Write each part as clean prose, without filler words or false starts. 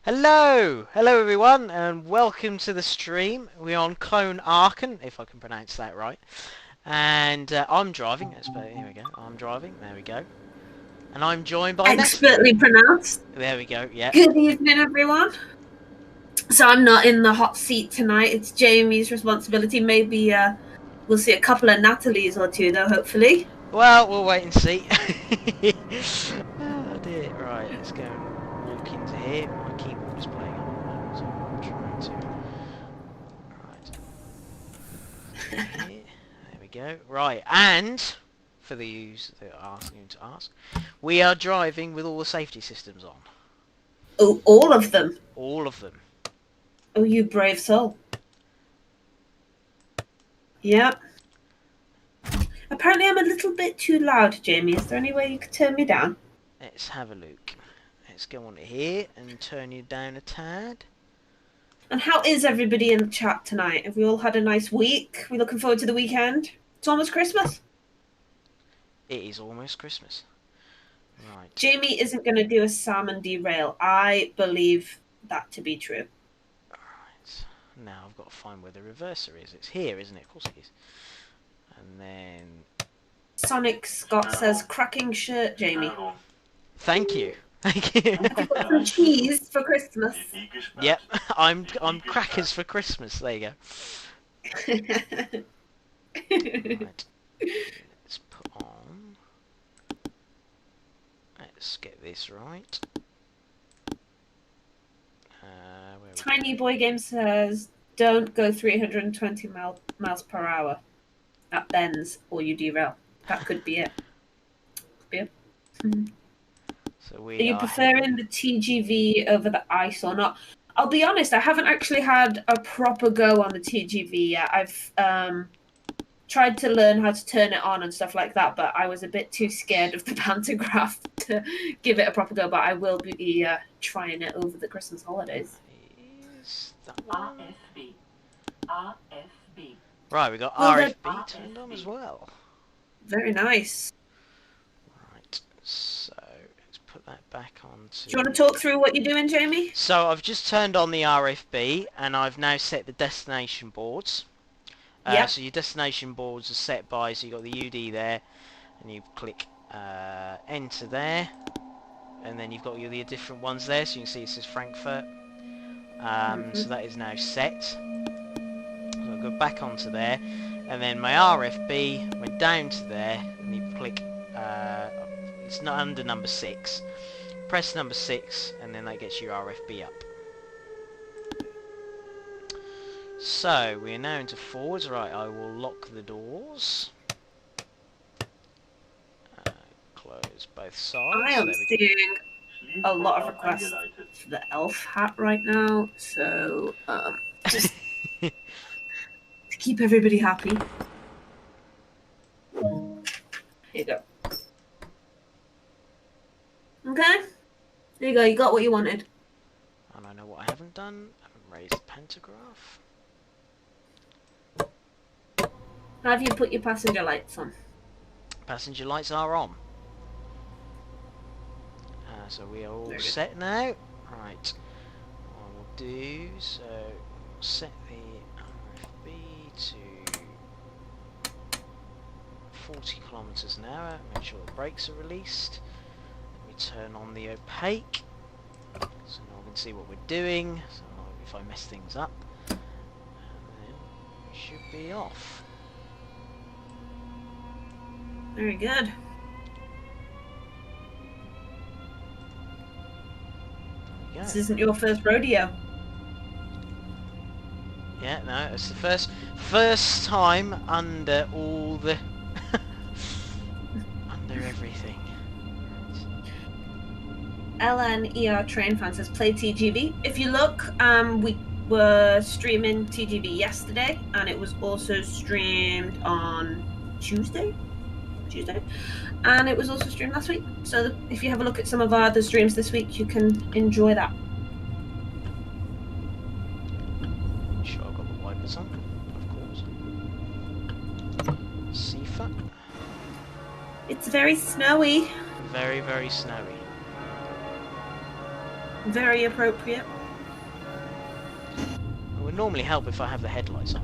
Hello everyone, and welcome to the stream. We're on Köln, Aachen, if I can pronounce that right. And I'm driving. Here we go. I'm driving. There we go. And I'm joined by Natalie. Expertly pronounced. There we go. Yeah. Good evening, everyone. So I'm not in the hot seat tonight. It's Jamie's responsibility. Maybe we'll see a couple of Natalies or two, though, hopefully. Well, we'll wait and see. Oh dear. Right, let's go and walk into here. My keyboard is playing up at the moment, so I'm trying to. Right. Here. There we go. Right, and for the use that are asking to ask, we are driving with all the safety systems on. Oh, all of them? All of them. Oh, you brave soul. Yep. Apparently I'm a little bit too loud, Jamie. Is there any way you could turn me down? Let's have a look. Let's go on to here and turn you down a tad. And how is everybody in the chat tonight? Have we all had a nice week? We looking forward to the weekend? It's almost Christmas. It is almost Christmas. Right. Jamie isn't going to do a salmon derail. I believe that to be true. Right. Now I've got to find where the reverser is. It's here, isn't it? Of course it is. And then... Sonic Scott says, cracking shirt, Jamie. Thank you. Thank you. Have you got some cheese for Christmas? Yep. I'm crackers for Christmas. There you go. Right. Let's put on... Let's get this right. Tiny Boy Game says, don't go 320 miles per hour at bends or you derail. That could be it. So we are you preferring the TGV over the ice or not? I'll be honest, I haven't actually had a proper go on the TGV yet. I've tried to learn how to turn it on and stuff like that, but I was a bit too scared of the pantograph to give it a proper go, but I will be trying it over the Christmas holidays. RFB. RFB. Right, we got RFB turned on as well. Very nice. Right, so let's put that back on to... Do you want to talk through what you're doing, Jamie? So I've just turned on the RFB and I've now set the destination boards. Yep. So your destination boards are set by, so you've got the UD there, and you click enter there, and then you've got all the different ones there, so you can see it says Frankfurt. So that is now set. So I'll go back onto there, and then my RFB went down to there, and you click, it's not under number 6. Press number 6, and then that gets your RFB up. So, we are now into forwards. Right, I will lock the doors. Close both sides. I am seeing a lot of requests for the elf hat right now, so just to keep everybody happy. Here you go. Okay? There you go, you got what you wanted. And I know what I haven't done. I haven't raised the pantograph. Have you put your passenger lights on? Passenger lights are on. So we are all set now. Right. What I will do, so we'll set the RFB to 40 kilometers an hour. Make sure the brakes are released. Let me turn on the opaque, so now we can see what we're doing. So if I mess things up, and then we should be off. Very good. This isn't your first rodeo. Yeah, no, it's the first time under all the under everything. LNER Train Fan says play TGV. If you look, we were streaming TGV yesterday, and it was also streamed on Tuesday, and it was also streamed last week. So if you have a look at some of our other streams this week, you can enjoy that. Sure, I've got the wipers on, of course. Sifa. It's very snowy. Very, very snowy. Very appropriate. It would normally help if I have the headlights on.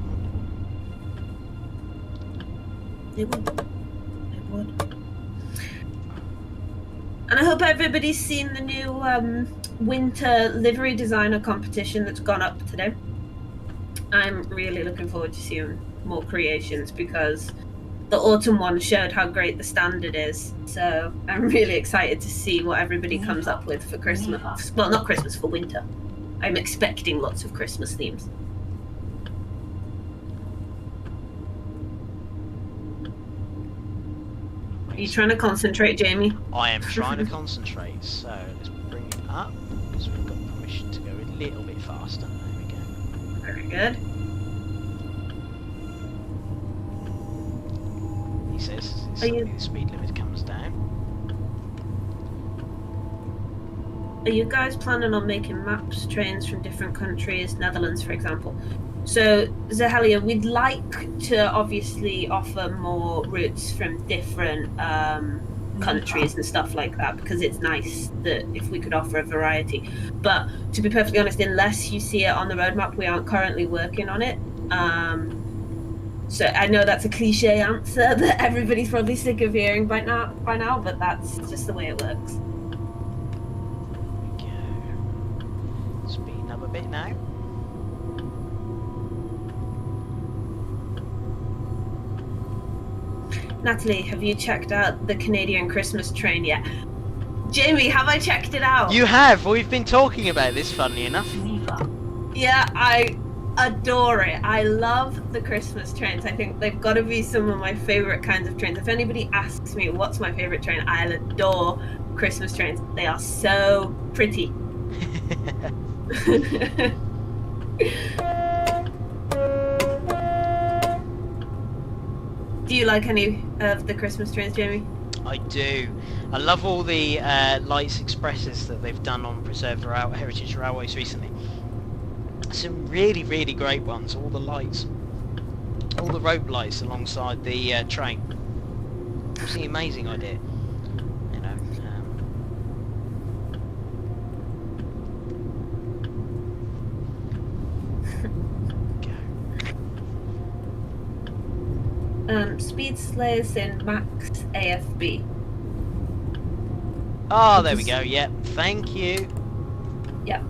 It would. It would. And I hope everybody's seen the new winter livery designer competition that's gone up today. I'm really looking forward to seeing more creations because the autumn one showed how great the standard is. So I'm really excited to see what everybody comes up with for Christmas. Well, not Christmas, for winter. I'm expecting lots of Christmas themes. Are you trying to concentrate, Jamie? I am trying to concentrate, so let's bring it up, because we've got permission to go a little bit faster. There we go. Very good. He says suddenly the speed limit comes down. Are you guys planning on making maps, trains from different countries, Netherlands, for example? So, Zahalia, we'd like to obviously offer more routes from different countries and stuff like that, because it's nice that if we could offer a variety. But to be perfectly honest, unless you see it on the roadmap, we aren't currently working on it. So I know that's a cliche answer that everybody's probably sick of hearing by now, but that's just the way it works. There we go. Speeding up a bit now. Natalie, have you checked out the Canadian Christmas train yet? Jamie, have I checked it out? You have! We've been talking about this, funnily enough. Yeah, I adore it. I love the Christmas trains. I think they've got to be some of my favourite kinds of trains. If anybody asks me what's my favourite train, I'll adore Christmas trains. They are so pretty. Do you like any of the Christmas trains, Jamie? I do. I love all the Lights Expresses that they've done on Preserved Heritage Railways recently. Some really, really great ones. All the lights. All the rope lights alongside the train. It's an amazing idea. You know. Speed Slayers in Max AFB. Oh, there we go. Yep. Thank you. Yep.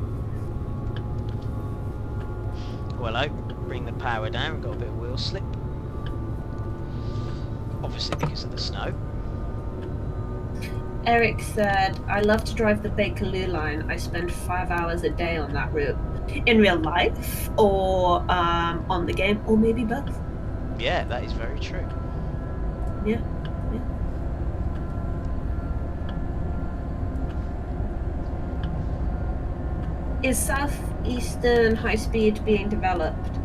Hello. Bring the power down. We've got a bit of wheel slip. Obviously because of the snow. Eric said, I love to drive the Bakerloo line. I spend 5 hours a day on that route. In real life, or on the game, or maybe both. Yeah, that is very true. Yeah. Is Southeastern High Speed being developed?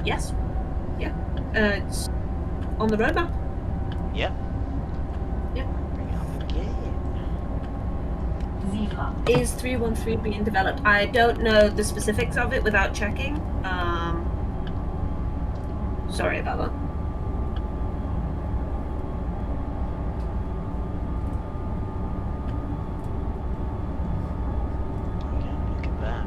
Yes. Yeah. It's on the roadmap. Yep. Yeah. Bring it up again. Is 313 being developed? I don't know the specifics of it without checking. Sorry about that. Look at that.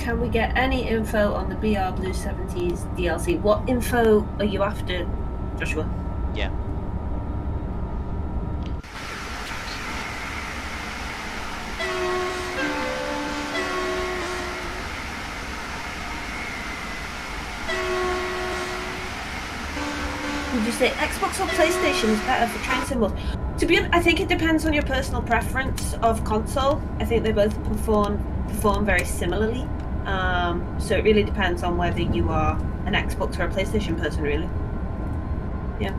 Can we get any info on the BR Blue 70s DLC? What info are you after, Joshua? Yeah. Would you say Xbox or PlayStation is better for train symbols? To be honest, I think it depends on your personal preference of console. I think they both perform very similarly. So it really depends on whether you are an Xbox or a PlayStation person, really. Yeah.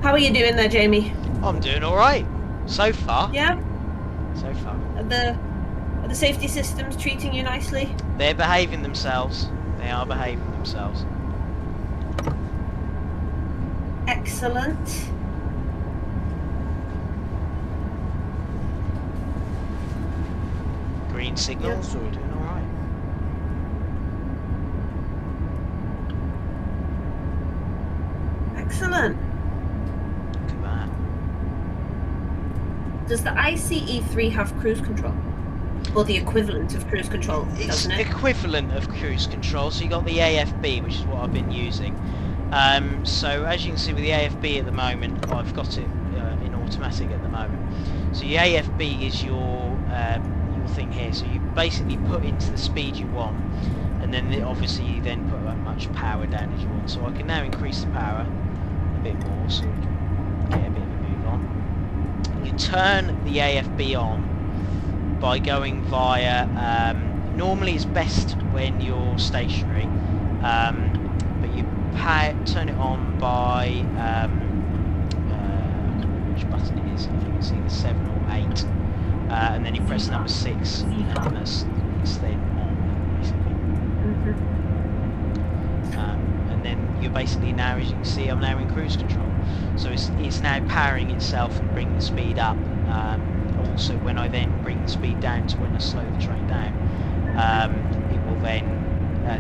How are you doing there, Jamie? I'm doing alright. So far. Yeah? So far. Are the safety systems treating you nicely? They're behaving themselves. They are behaving themselves. Excellent. Green signals, so we're doing alright. Excellent. Look at that. Does the ICE3 have cruise control? Or the equivalent of cruise control, It's doesn't it? equivalent of cruise control. So you got the AFB, which is what I've been using. So as you can see with the AFB at the moment, I've got it in automatic at the moment. So your AFB is your thing here. So you basically put into the speed you want, and then obviously you then put as much power down as you want. So I can now increase the power a bit more, so we can get a bit of a move on. You turn the AFB on by going via, normally it's best when you're stationary, but you turn it on by, I can't remember which button it is, I think it's either 7 or 8, and then you press number 6, and it's then on, basically. And then you're basically now, as you can see, I'm now in cruise control, so it's now powering itself and bringing the speed up. Also, when I then bring the speed down to when I slow the train down, it will then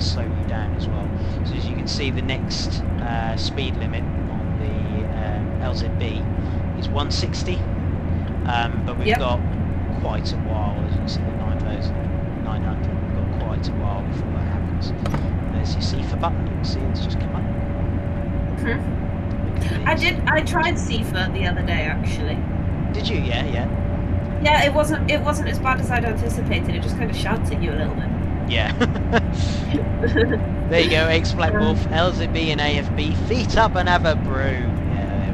slow you down as well. So as you can see, the next speed limit on the LZB is 160, but we've got quite a while, as you can see, the 9900, we've got quite a while before that happens. There's your CIFA button, you can see it's just come up. I tried CIFA the other day, actually. Did you? Yeah. Yeah, it wasn't as bad as I'd anticipated. It just kind of shouts at you a little bit. Yeah. There you go, X Black Wolf, LZB and AFB, feet up and have a brew. Yeah, there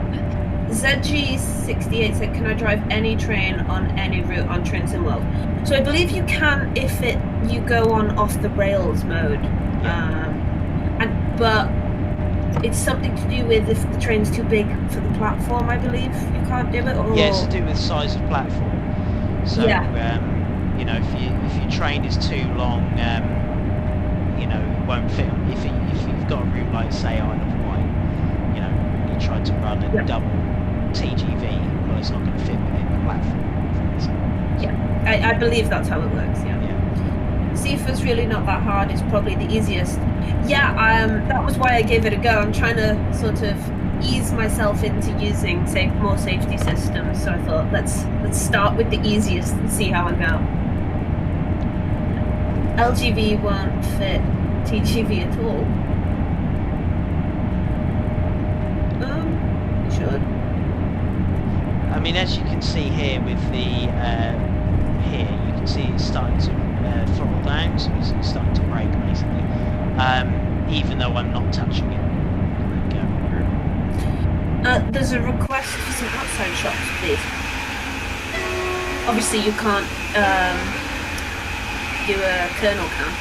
we go. ZG68 said, can I drive any train on any route on Trains in World? So I believe you can if you go on off the rails mode. Yeah. But it's something to do with if the train's too big for the platform, I believe. You can't do it, or... Yeah, it's to do with size of platform. So, you know, if your train is too long, you know, it won't fit. If you've got a route like, say, Isle of Wight, you know, you try to run a double TGV, well, it's not going to fit within the platform. So, I believe that's how it works, yeah. CIFA's really not that hard, it's probably the easiest. Yeah, that was why I gave it a go. I'm trying to sort of ease myself into using more safety systems, so I thought let's start with the easiest and see how I go. LGV won't fit TGV at all. It should. I mean, as you can see here with the here, you can see it's starting to throttle down, so it's starting to brake basically. Even though I'm not touching it. There we go. There's a request for some outside shots, please. Obviously, you can't do a kernel cam.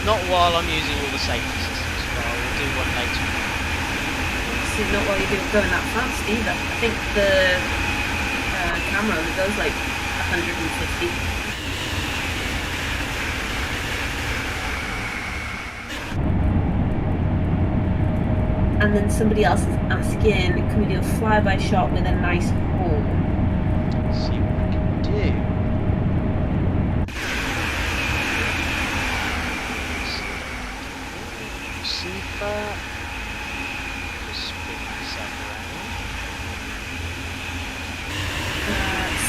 Not while I'm using all the safety systems, but I will do one later. See, not while you're going that fast either. I think the camera goes like 150. And then somebody else is asking, can we do a flyby shot with a nice horn? Let's see what we can do. CIFA. Just spin myself around.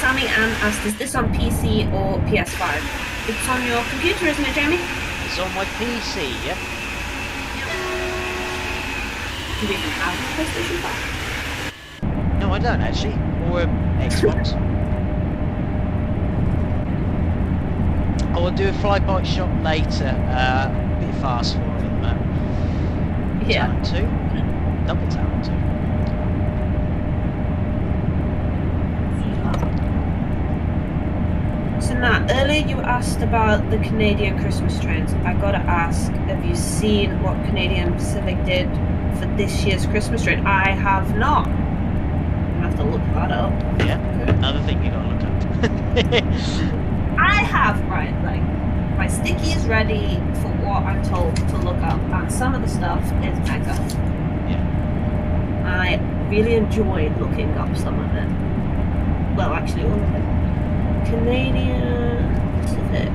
Sammy Ann asked, is this on PC or PS5? It's on your computer, isn't it, Jamie? It's on my PC, yep. Do you even have a PlayStation 5? No, I don't actually. Or Xbox. I will do a flyby shot later. A bit fast for it at the moment. Yeah. Talent 2. Double Talent 2. So Nat, earlier you asked about the Canadian Christmas trains. I gotta ask, have you seen what Canadian Pacific did for this year's Christmas train? I have not. I have to look that up. Yeah, another thing you gotta look up. I have, right, like, my sticky is ready for what I'm told to look up, and some of the stuff is mega. Yeah. I really enjoyed looking up some of it. Well, actually, all of it. Canadian Pacific.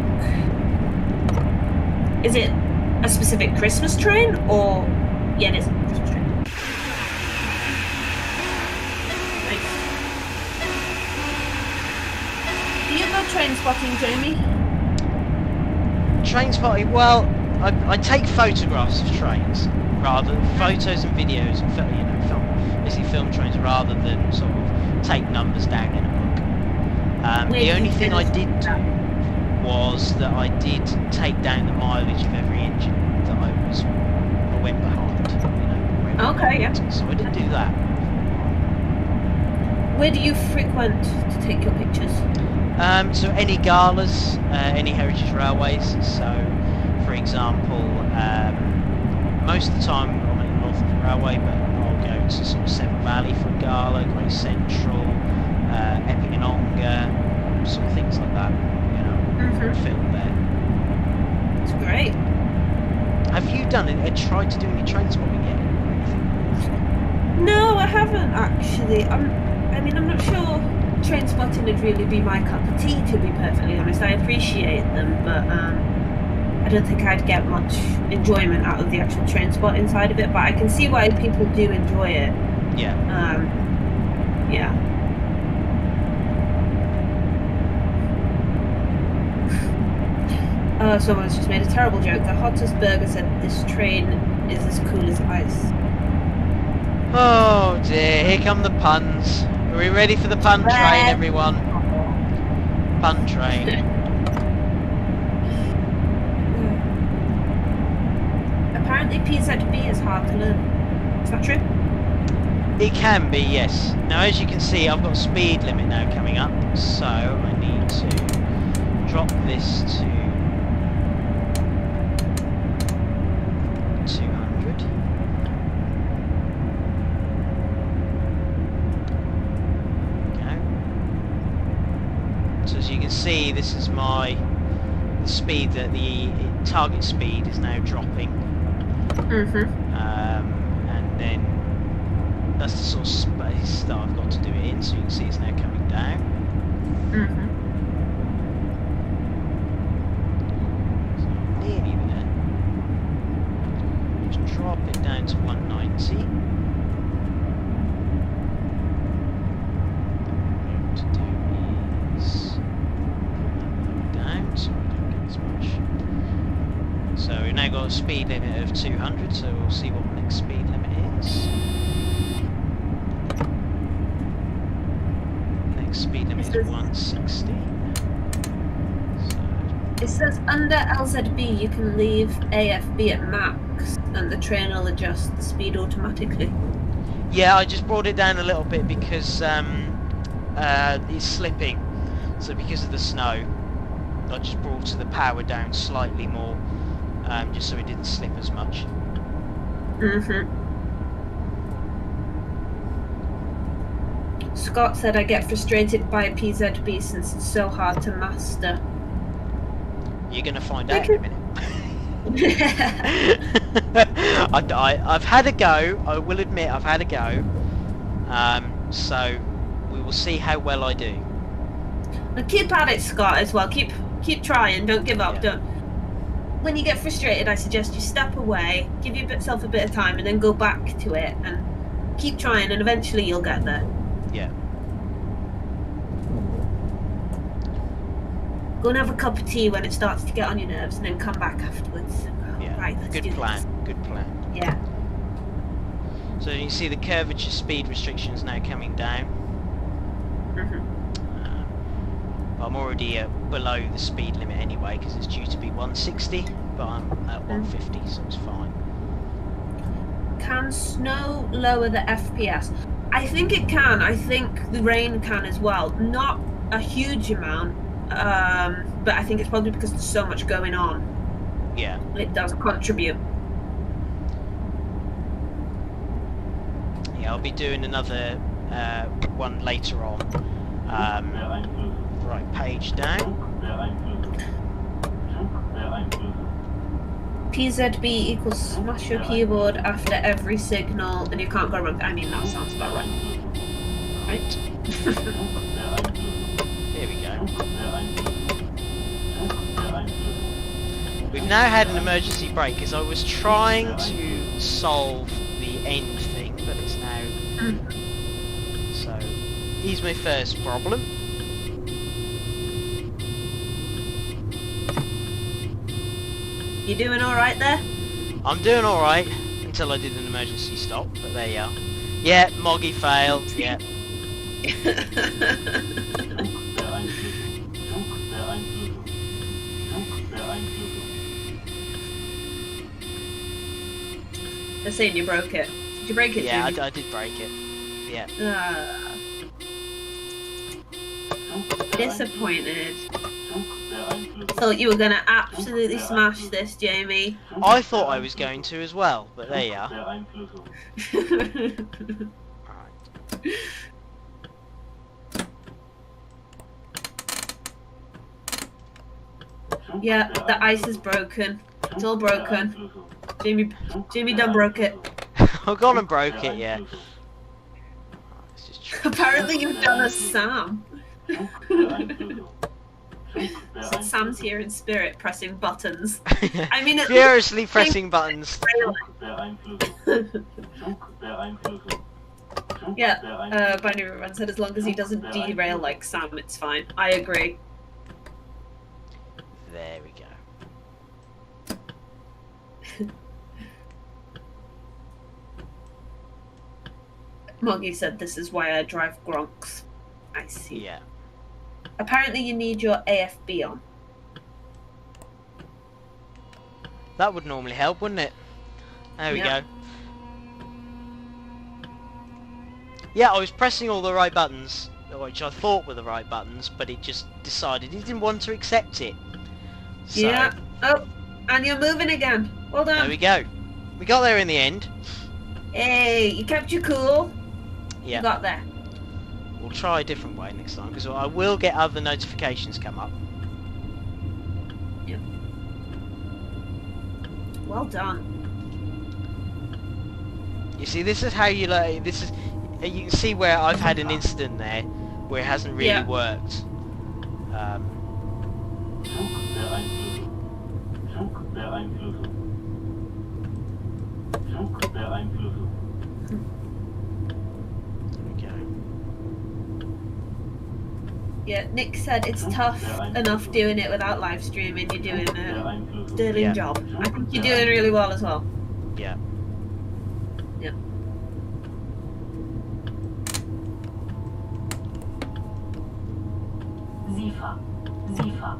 Is it a specific Christmas train, or... Yeah, it is a Christmas train. Nice. your train spotting, Jamie? Train spotting, well, I take photographs of trains, rather photos and videos, and basically film trains rather than sort of take numbers down in a book. The only thing I did do was that I did take down the mileage of every engine that I went behind. Okay, yeah. So I did do that. Where do you frequent to take your pictures? So any galas, any heritage railways. So, for example, most of the time I'm at the Northern Railway, but I'll go to sort of Severn Valley for a gala, Great Central, Epping and Ongar, sort of things like that. Film there. It's great. Have you done it? Tried to do any train spotting yet? Or anything? No, I haven't actually. I'm not sure train spotting would really be my cup of tea, to be perfectly honest. I appreciate them, but I don't think I'd get much enjoyment out of the actual train spotting side of it. But I can see why people do enjoy it. Yeah. Yeah. Someone's just made a terrible joke. The hottest burger said this train is as cool as ice. Oh dear, here come the puns. Are we ready for the pun train, everyone? Pun train. Apparently PZB is hard to learn. Is that true? It can be, yes. Now as you can see, I've got a speed limit now coming up, so I need to drop this to 200. So as you can see, this is the speed that the target speed is now dropping. And then that's the sort of space that I've got to do it in, so you can see it's now coming down. So nearly there. Just drop it down to 190. So we've now got a speed limit of 200, so we'll see what the next speed limit is. Next speed limit is 160. It says under LZB you can leave AFB at max and the train will adjust the speed automatically. Yeah, I just brought it down a little bit because it's slipping. So because of the snow, I just brought the power down slightly more. Just so it didn't slip as much. Scott said I get frustrated by a PZB since it's so hard to master. You're going to find out in a minute. I've had a go, I will admit I've had a go. So we will see how well I do. And keep at it, Scott, as well. Keep trying, don't give up, Yeah. don't. When you get frustrated, I suggest you step away, give yourself a bit of time, and then go back to it, and keep trying, and eventually you'll get there. Yeah. Go and have a cup of tea when it starts to get on your nerves, and then come back afterwards. Yeah. Right, let's Good do plan. this. Good plan. Yeah. So you see the curvature speed restrictions now coming down. I'm already below the speed limit anyway because it's due to be 160, but I'm at 150, so it's fine. Can snow lower the FPS? I think it can. I think the rain can as well. Not a huge amount, but I think it's probably because there's so much going on. Yeah. It does contribute. Yeah, I'll be doing another one later on. Right, page down. PZB equals smash your keyboard after every signal and you can't go wrong. I mean, that sounds about right. Right? Here we go. We've now had an emergency brake because I was trying to solve the end thing, but it's now... So, here's my first problem. You doing all right there? I'm doing alright until I did an emergency stop, but there you are. Yeah, Moggy failed, yeah. They're saying you broke it. Did you break it, Yeah, Jamie? I did break it. Yeah. Disappointed. Thought you were going to absolutely smash this, Jamie. I thought I was going to as well, but there you are. Alright. Yeah, the ice is broken. It's all broken. Jamie done broke it. I've gone and broke it, yeah. Let's just try. Apparently you've done a Sam. So Sam's here in spirit pressing buttons. I mean, Furiously pressing buttons. Yeah, Binary Run said as long as he doesn't derail like Sam, it's fine. I agree. There we go. Moggy said this is why I drive Gronks. I see. Yeah. Apparently you need your AFB on. That would normally help, wouldn't it? There we Yeah. go. Yeah, I was pressing all the right buttons, which I thought were the right buttons, but it just decided it didn't want to accept it. So, Yeah. Oh, and you're moving again. Well there done. we go. We got there in the end. Hey, you kept your cool. Yeah. You got there. We'll try a different way next time, because I will get other notifications come up. Yeah. Well done. You see, this is how you learn. This is, you can see where I've had an incident there where it hasn't really Yeah. worked. There we go. Yeah, Nick said it's tough enough doing it without live streaming. You're doing a sterling Yeah. job. I think you're doing really well as well. Yeah. Yeah. Zifa. Zifa.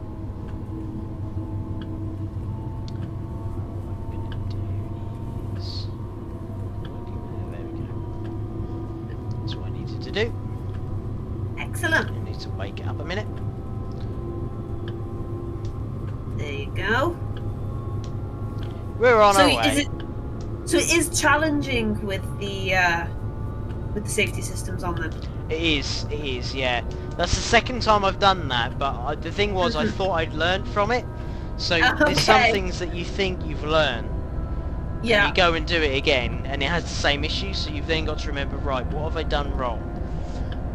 There we go. That's what I needed to do. Excellent. I need to wake it up a minute. There you go. We're on So our way. is it? So it is challenging with the safety systems on them. It is, yeah. That's the second time I've done that, but the thing was, I thought I'd learned from it. So there's some Okay. things that you think you've learned, Yeah. you go and do it again, and it has the same issue, so you've then got to remember, right, what have I done wrong?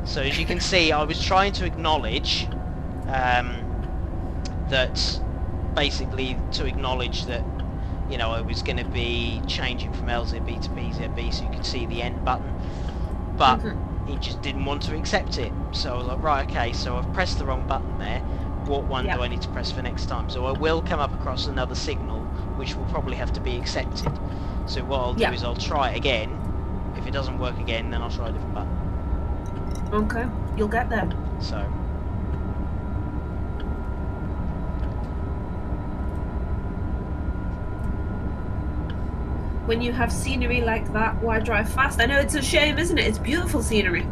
So as you can see, I was trying to acknowledge that, basically, to acknowledge that, you know, I was going to be changing from LZB to BZB, so you could see the end button, but it just didn't want to accept it. So I was like, right, okay, so I've pressed the wrong button there. What one Yep. do I need to press for next time? So I will come up across another signal, which will probably have to be accepted. So what I'll do Yep. is I'll try it again. If it doesn't work again, then I'll try a different button. Okay, you'll get there. So, When you have scenery like that, why drive fast? I know it's a shame, isn't it? It's beautiful scenery.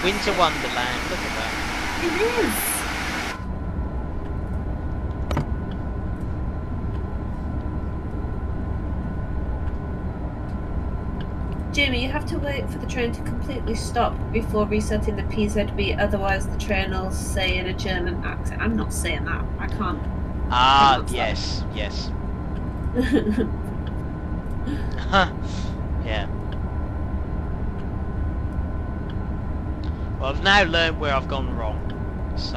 Winter Wonderland, look at that. It is. Jamie, you have to wait for the train to completely stop before resetting the PZB, otherwise the train will say in a German accent. I'm not saying that. I can't. Ah, pronounce that. yes. Yeah. Well, I've now learned where I've gone wrong. So,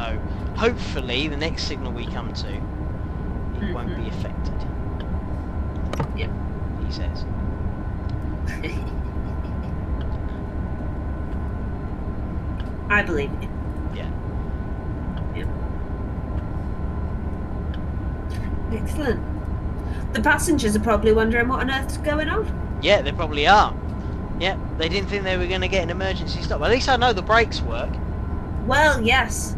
hopefully, the next signal we come to, it won't be affected. Yep. He says. I believe you. Yeah. Excellent. The passengers are probably wondering what on earth's going on. Yeah, they probably are. Yeah, they didn't think they were going to get an emergency stop. At least I know the brakes work. Well, yes.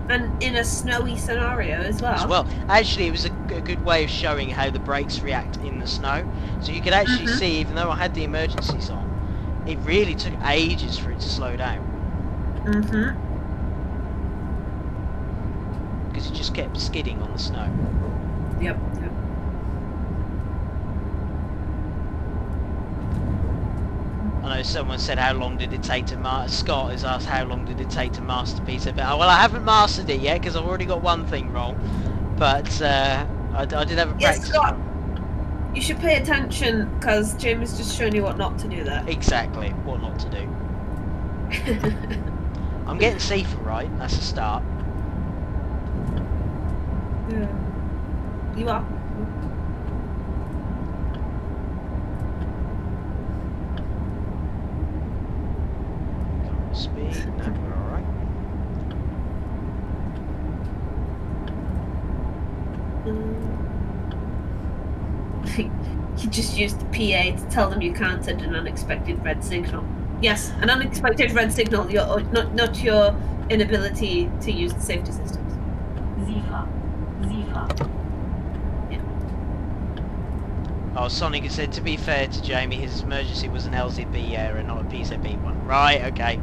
And in a snowy scenario as well. Actually, it was a good way of showing how the brakes react in the snow. So you could actually see, even though I had the emergencies on, it really took ages for it to slow down. Because it just kept skidding on the snow. Yep. I know someone said, how long did it take to master... Scott has asked, how long did it take to master Peter? But, well, I haven't mastered it yet, because I've already got one thing wrong. But I did have a practice. Yes, Scott, you should pay attention, because Jim has just shown you what not to do there. Exactly, what not to do. I'm getting safer, right? That's a start. Yeah. You are. Speed, no, we're alright. You just used the PA to tell them you counted an unexpected red signal. Yes, an unexpected red signal, not your inability to use the safety systems. Sicher. Oh, Sonic has said, to be fair to Jamie, his emergency was an LZB error, not a PZB one. Right, okay.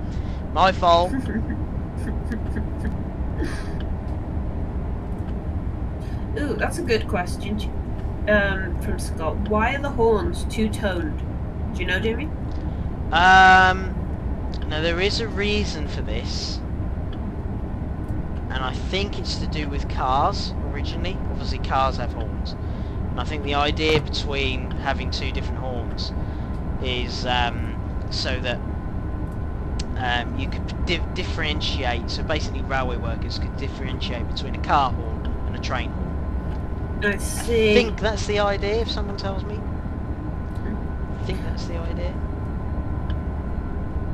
My fault. Ooh, that's a good question. From Scott. Why are the horns two-toned? Do you know, Jamie? Now there is a reason for this. And I think it's to do with cars, originally. Obviously cars have horns. And I think the idea between having two different horns is so that you could differentiate, so basically railway workers could differentiate between a car horn and a train horn. I see. I think that's the idea, if someone tells me. I think that's the idea.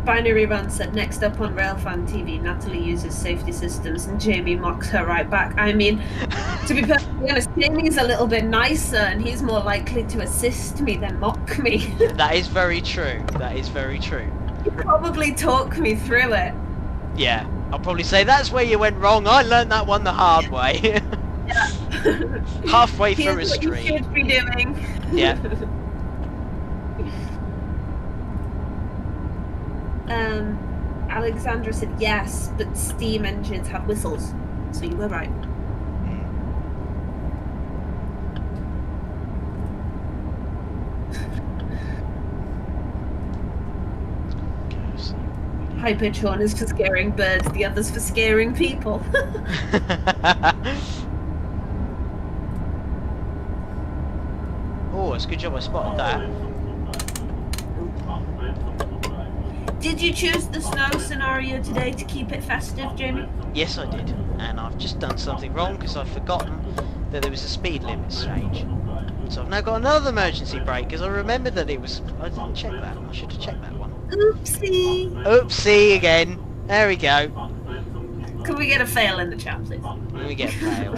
Binary Run said, next up on Railfan TV, Natalie uses safety systems and Jamie mocks her right back. I mean, to be perfectly honest, Jamie's a little bit nicer and he's more likely to assist me than mock me. That is very true. That is very true. He'd probably talk me through it. Yeah, I'll probably say, that's where you went wrong. I learned that one the hard way. Yeah. Halfway through a Here's what you stream. should be doing. Yeah. Alexandra said yes, but steam engines have whistles. So you were right. High pitch horn is for scaring birds, the other's for scaring people. Oh, it's a good job I spotted that. Did you choose the snow scenario today to keep it festive, Jamie? Yes, I did. And I've just done something wrong because I've forgotten that there was a speed limit change. So I've now got another emergency brake because I remembered that it was... I didn't check that. I should have checked that one. Oopsie! Oopsie again. There we go. Can we get a fail in the chat, please? We get fail.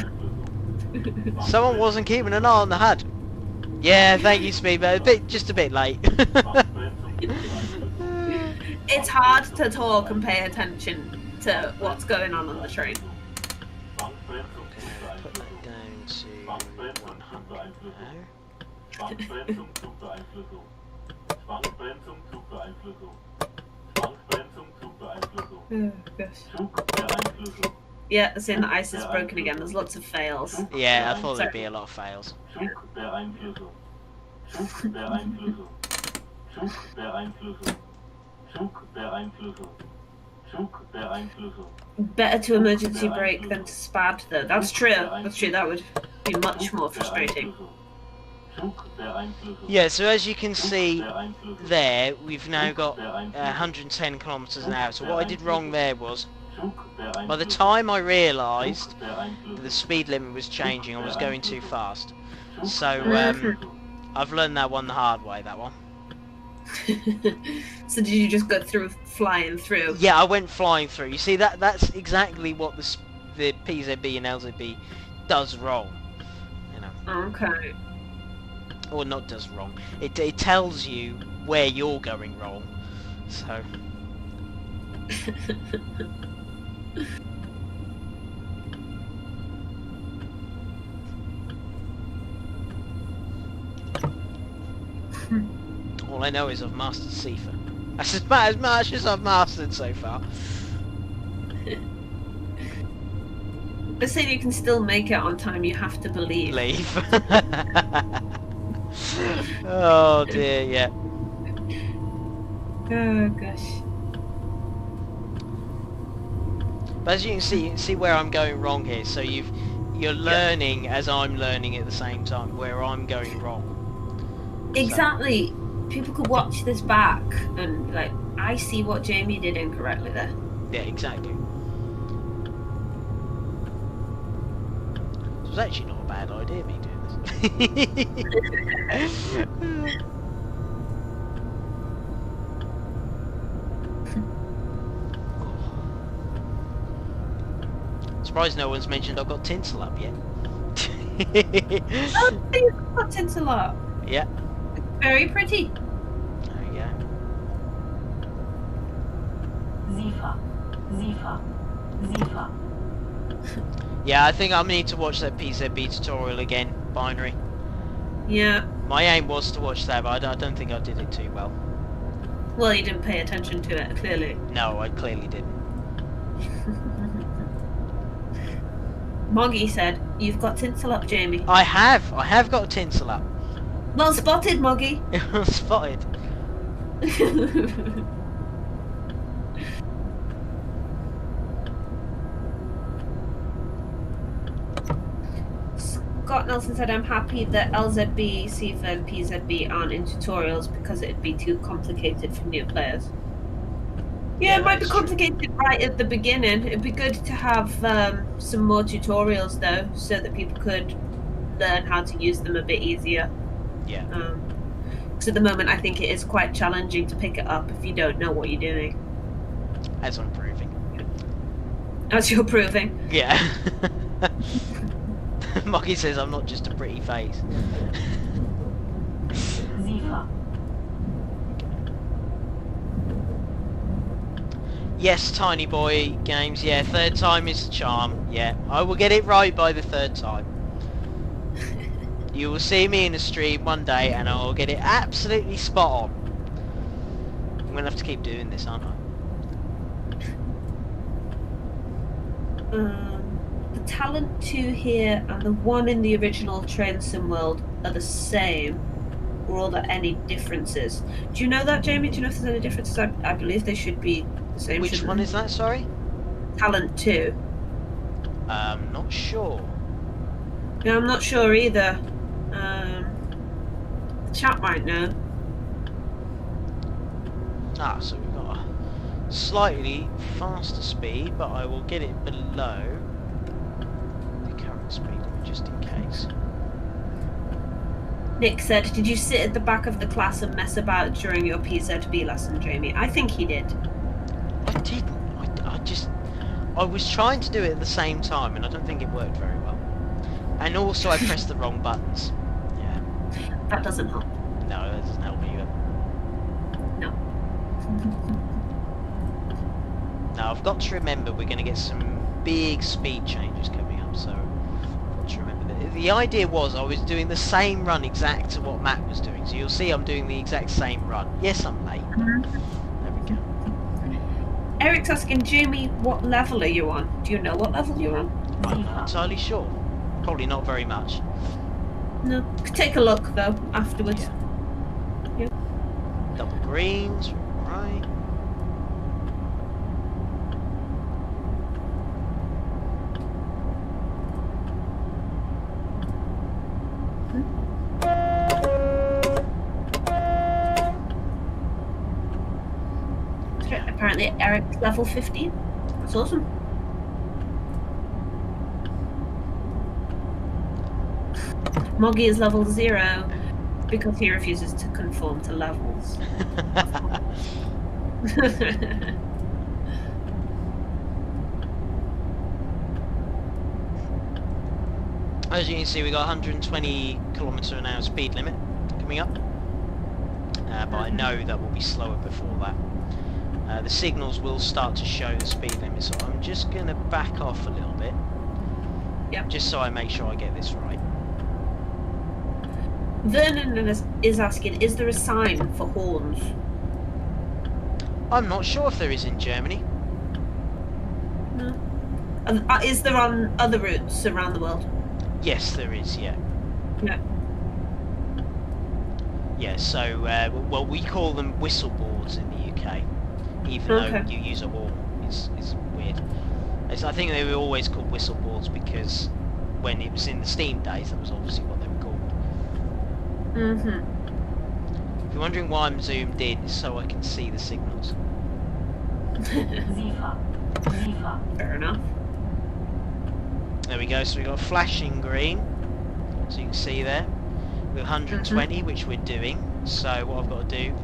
Someone wasn't keeping an eye on the HUD. Yeah, thank you, Speedbird. Just a bit late. It's hard to talk and pay attention to what's going on the train. Okay, put that down to 100 Oh, gosh. Yeah, seeing the ice is broken again. There's lots of fails. Yeah, I thought there'd be a lot of fails. Better to emergency brake than to spad, though. That's true. That's true. That would be much more frustrating. Yeah, so as you can see there, we've now got 110 kilometers an hour. So what I did wrong there was, by the time I realised that the speed limit was changing, I was going too fast. So I've learned that one the hard way, that one. So did you just go through flying through? Yeah, I went flying through. You see, that's exactly what the PZB and LZB does wrong. You know, Okay. or not does wrong. It tells you where you're going wrong. So. All I know is I've mastered Sifa. That's as much as I've mastered so far. But saying you can still make it on time, you have to believe. Leave. Oh dear, yeah. Oh gosh. But as you can see where I'm going wrong here. So you're learning as I'm learning at the same time where I'm going wrong. Exactly. So. People could watch this back and like, I see what Jamie did incorrectly there. Yeah, exactly. It was actually not a bad idea, me doing this. Surprised no one's mentioned I've got tinsel up yet. Oh, you've got tinsel up. Yeah. Very pretty. There you go. Zifa. Yeah, I think I need to watch that PZB tutorial again, binary. Yeah. My aim was to watch that, but I don't think I did it too well. Well, you didn't pay attention to it, clearly. No, I clearly didn't. Moggy said, "You've got tinsel up, Jamie." I have got a tinsel up. Well spotted, Moggy. Spotted. Scott Nelson said, "I'm happy that LZB, CIFA, and PZB aren't in tutorials because it'd be too complicated for new players." Yeah, it might be complicated right at the beginning. It'd be good to have some more tutorials though, so that people could learn how to use them a bit easier. Yeah. Because at the moment, I think it is quite challenging to pick it up if you don't know what you're doing. As I'm proving. As you're proving. Yeah. Moggy says I'm not just a pretty face. Zifa. Yes, Tiny Boy Games. Yeah, third time is the charm. Yeah, I will get it right by the third time. You will see me in a stream one day and I will get it absolutely spot on. I'm going to have to keep doing this, aren't I? The Talent 2 here and the one in the original Train Sim World are the same. Or are there any differences? Do you know that, Jamie? Do you know if there's any differences? I believe they should be the same. Which one is that, sorry? Talent 2. Not sure. Yeah, I'm not sure either. The chat might know. Ah, so we've got a slightly faster speed, but I will get it below the current speed, just in case. Nick said, "Did you sit at the back of the class and mess about during your PZB lesson, Jamie?" I think he did. I didn't. I was trying to do it at the same time, and I don't think it worked very well. And also, I pressed the wrong buttons. Yeah. That doesn't help. No, that doesn't help either. No. Now, I've got to remember we're going to get some big speed changes coming up, so I've got to remember that. The idea was I was doing the same run exact to what Matt was doing, so you'll see I'm doing the exact same run. Yes, I'm late. There we go. Eric's asking, Jamie, what level are you on? Do you know what level you're on? I'm not entirely sure. Probably not very much. No. Take a look, though, afterwards. Yeah. Double greens, right. Apparently Eric's level 15. That's awesome. Moggy is level 0. Because he refuses to conform to levels. As you can see, we got 120 km/h speed limit coming up, but I know that will be slower before that. The signals will start to show the speed limit, so I'm just going to back off a little bit, just so I make sure I get this right. Vernon is asking, is there a sign for horns? I'm not sure if there is in Germany. No. Is there on other routes around the world? Yes, there is, yeah. Yeah. Yeah, so, well, we call them whistle boards in the UK, even though you use a horn. It's weird. I think they were always called whistle boards because when it was in the Steam days, that was obviously what they were called. Mm-hmm. If you're wondering why I'm zoomed in, it's so I can see the signals. Fair enough. There we go, so we got flashing green, so you can see there, with 120, which we're doing, so what I've got to do,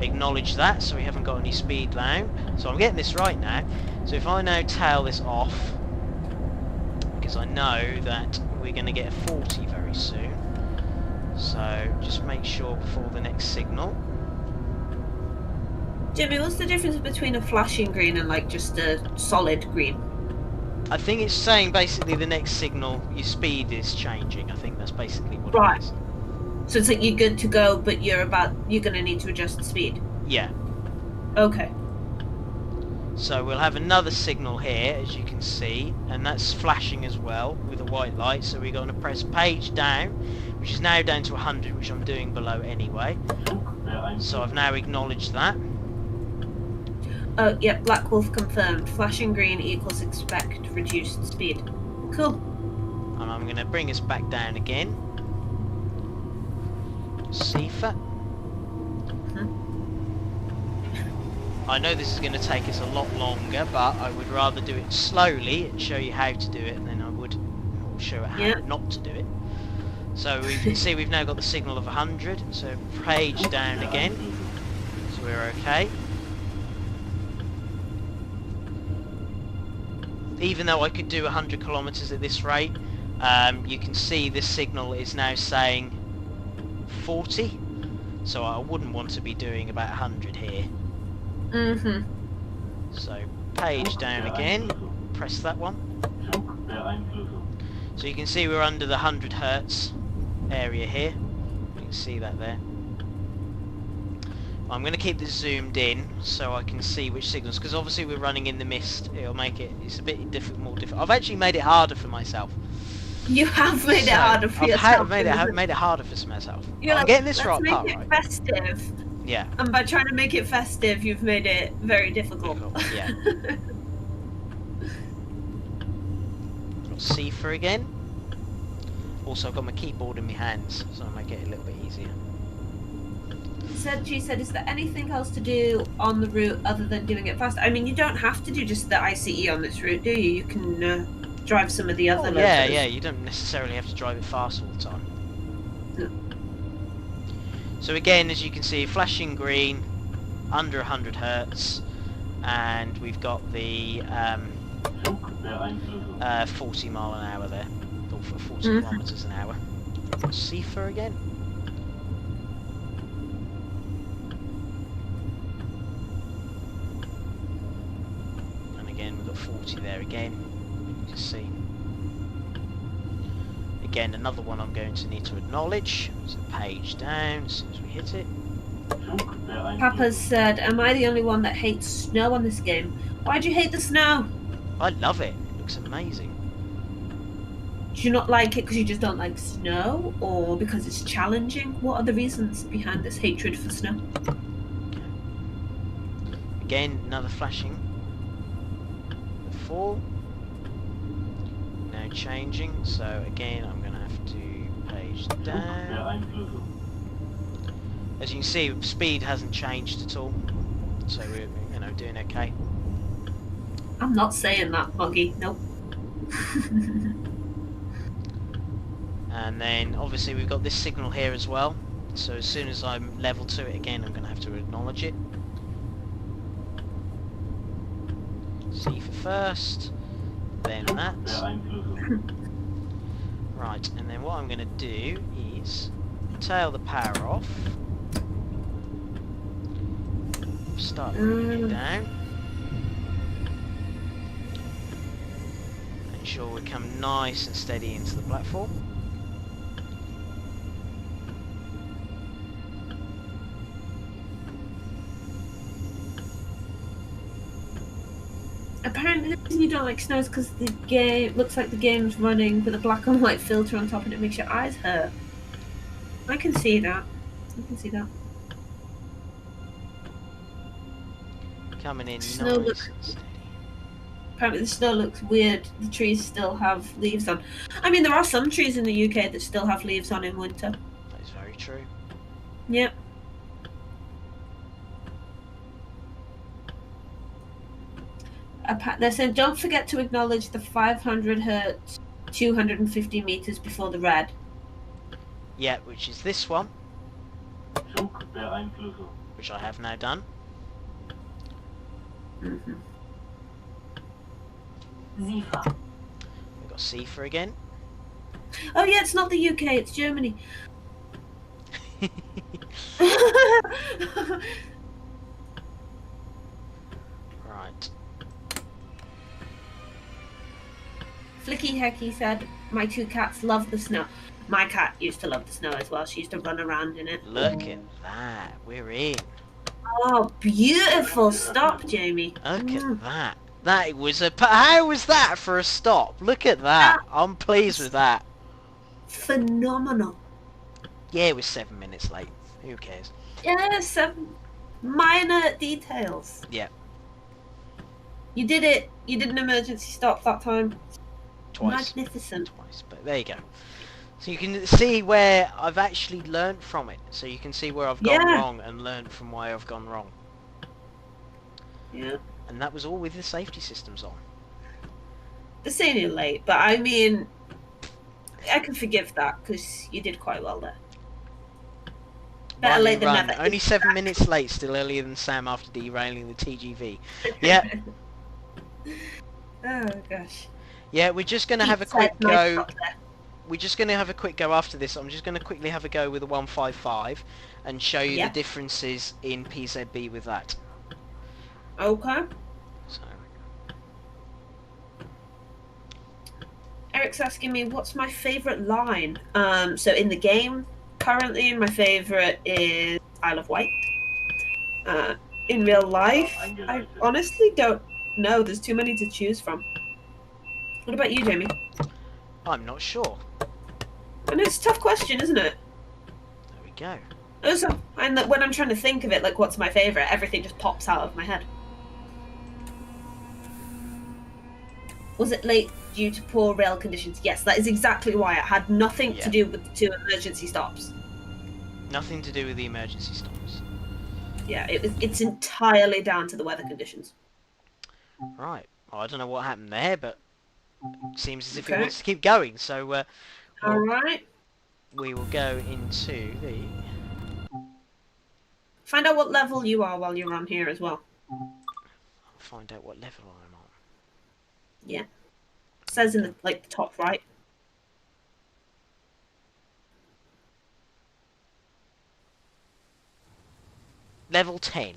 acknowledge that, so we haven't got any speed down, so I'm getting this right now, so if I now tail this off, because I know that we're going to get a 40 very soon, so just make sure before the next signal. Jimmy, what's the difference between a flashing green and like just a solid green? I think it's saying basically the next signal, your speed is changing. I think that's basically what it is. So it's like you're good to go, but you're going to need to adjust the speed. Yeah. Okay. So we'll have another signal here, as you can see, and that's flashing as well with a white light. So we're going to press page down, which is now down to 100, which I'm doing below anyway. So I've now acknowledged that. Oh, yeah, Black Wolf confirmed. Flashing green equals expect reduced speed. Cool. And I'm going to bring us back down again. Safer. I know this is going to take us a lot longer, but I would rather do it slowly and show you how to do it than I would show it how not to do it. So we can see we've now got the signal of 100, so page down again, so we're okay. Even though I could do 100 kilometers at this rate, you can see this signal is now saying 40, so I wouldn't want to be doing about 100 here. So page down again, press that one. So you can see we're under the 100 Hertz area here. You can see that there. I'm going to keep this zoomed in so I can see which signals, because obviously we're running in the mist. It'll make it's a bit more difficult. I've actually made it harder for myself. You have made it harder for yourself. I've made it harder for myself. You're I'm getting this right part right. Festive. Yeah. And by trying to make it festive, you've made it very difficult. Yeah. Got Safer again. Also, I've got my keyboard in my hands, so I'll make it a little bit easier. She said, is there anything else to do on the route other than doing it fast? I mean, you don't have to do just the ICE on this route, do you? You can drive some of the other loads. Yeah, you don't necessarily have to drive it fast all the time. No. So again, as you can see, flashing green, under 100 Hertz, and we've got the 40 mile an hour there, or 40 kilometers an hour. Safer again. We've got 40 there again, you can see. Again, another one I'm going to need to acknowledge. So page down as soon as we hit it. Papa's said, am I the only one that hates snow on this game? Why do you hate the snow? I love it. It looks amazing. Do you not like it because you just don't like snow, or because it's challenging? What are the reasons behind this hatred for snow? Again, another flashing. Now changing, so again I'm going to have to page down. As you can see, speed hasn't changed at all, so we're doing okay. I'm not saying that, Buggy. Nope. And then obviously we've got this signal here as well. So as soon as I'm level to it again, I'm going to have to acknowledge it. C for first, then that. Right, and then what I'm going to do is tail the power off. Start bringing it down. Ensure we come nice and steady into the platform. Apparently the reason you don't like snow is because the game looks like the game's running with a black and white filter on top and it makes your eyes hurt. I can see that. I can see that. Coming in Snow nice looks- and steady. Apparently the snow looks weird. The trees still have leaves on. I mean, there are some trees in the UK that still have leaves on in winter. That is very true. Yep. They said don't forget to acknowledge the 500 hertz, 250 meters before the red. Yeah, which is this one, which I have now done. Mm-hmm. Sifa. We've got Sifa again. Oh yeah, it's not the UK, it's Germany. Right. Flicky Hecky said, my two cats love the snow. My cat used to love the snow as well. She used to run around in it. Look at that. We're in. Oh, beautiful stop, Jamie. Look at that. That was a... How was that for a stop? Look at that. I'm pleased with that. Phenomenal. Yeah, it was 7 minutes late. Who cares? Yes, minor details. Yeah. You did it. You did an emergency stop that time. Twice. Magnificent. Twice. But there you go. So you can see where I've actually learnt from it. So you can see where I've gone wrong and learnt from why I've gone wrong. Yeah. And that was all with the safety systems on. They're saying you're late, but I mean, I can forgive that because you did quite well there. Better Run, late than run. never. Only 7 minutes late, still earlier than Sam after derailing the TGV. Yeah. Oh gosh. Yeah, we're just going to have a Nice quick go. stop there. We're just going to have a quick go after this. I'm just going to quickly have a go with the 155 and show you Yeah. the differences in PZB with that. Okay. So, Eric's asking me what's my favourite line. So in the game, currently my favourite is Isle of Wight. In real life, I honestly don't know. There's too many to choose from. What about you, Jamie? I'm not sure. I know it's a tough question, isn't it? There we go. Also, and that when I'm trying to think of it, like what's my favourite, everything just pops out of my head. Was it late due to poor rail conditions? Yes, that is exactly why. It had nothing Yeah. to do with the two emergency stops. Nothing to do with the emergency stops. Yeah, it's entirely down to the weather conditions. Right. Well, I don't know what happened there, but it seems as if it Okay. wants to keep going. So All right. we will go into the... Find out what level you are while you're on here as well. I'll find out what level I'm on. Yeah. It says in the the top right. Level 10.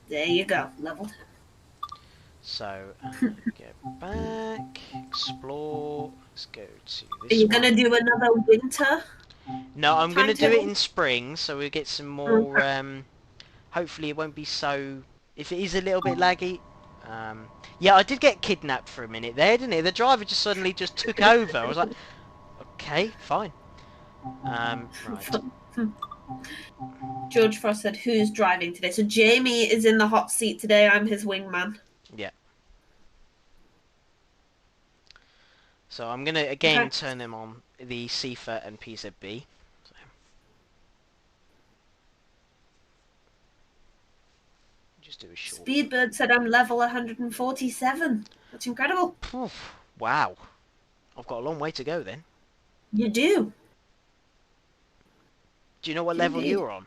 There you go. Level 10. So, go back, explore, let's go to Are this you one. gonna do another winter? No, I'm going to do it timetable? in spring, so we'll get some more, hopefully it won't be so, if it is a little bit laggy. Yeah, I did get kidnapped for a minute there, didn't it? The driver just suddenly just took over. I was like, okay, fine. Right. George Frost said, "Who's driving today?" So Jamie is in the hot seat today. I'm his wingman. Yeah. So I'm going to, again, Okay. turn them on, the CFA and PZB. So. Just do a short... Speedbird said, "I'm level 147." That's incredible. Poof, wow. I've got a long way to go then. You do. Do you know what level Indeed. you were on?